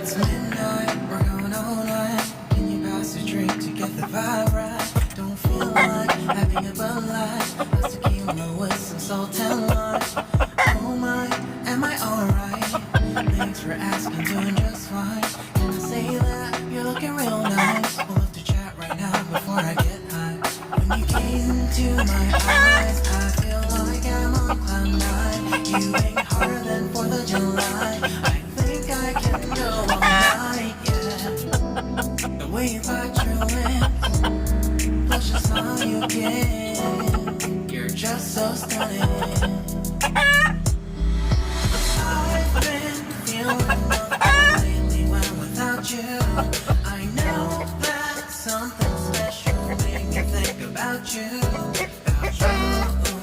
It's midnight, we're going all night. Can you pass a drink to get the vibe right? Don't feel like having a Bud Light. Let's tequila with some salt and lime. Oh my, am I alright? Thanks for asking, doing just fine. Can I say that you're looking real nice? We'll have to chat right now before I get high. When you gaze into my eyes, I feel like I'm on cloud nine. You ain't harder than 4th of July. I think I can go all night, yeah. The way you bite your lip, plus the smile you give, you're just so stunning. I've been feeling nothing lately when without you. I know that something special made me think about you. About you,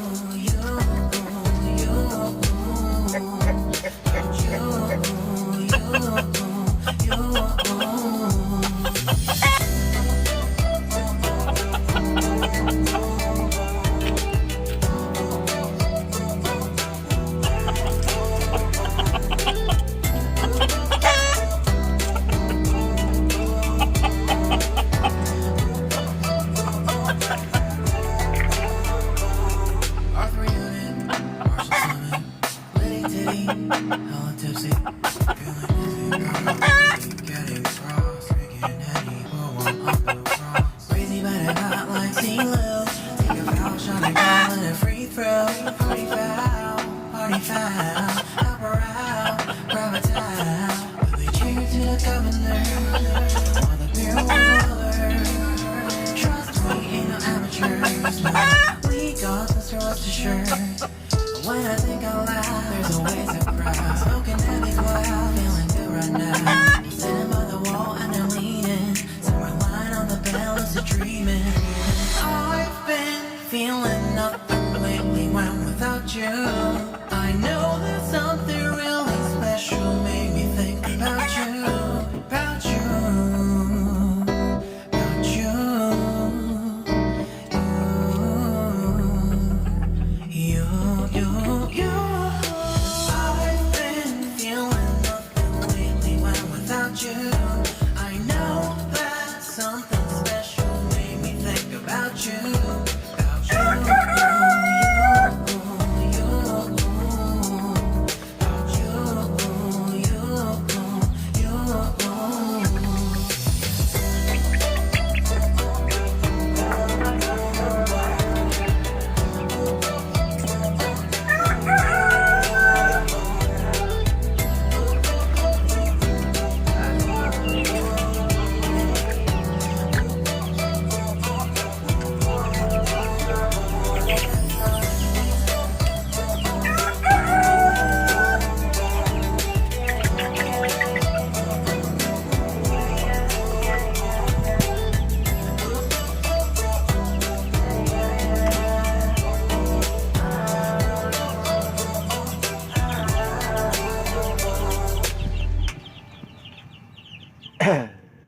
Arthur Unit, Marshall Summit, Liddy Titty, hella tipsy, feeling dizzy, getting cross, drinking Henny, pour one up the cross. Crazy but I got like C-Lil, take a foul shot and call it a free throw. Party foul, help her out, grab a towel. But they cheer to the governor, while the beer was over. Trust me, ain't no amateurs, no. We got this for us to shirt. When I think out loud, there's always a crowd. Smoking heavy cloud, feeling good right now. I'm sitting by the wall and I'm leaning. Somewhere lying on the bed, lucid dreaming. I've been feeling nothing lately when without you. I know that something really special made me think about you. About you. About you. You. I've been feeling nothing lately when without you. I know that something special made me think about you. About you. Ahem.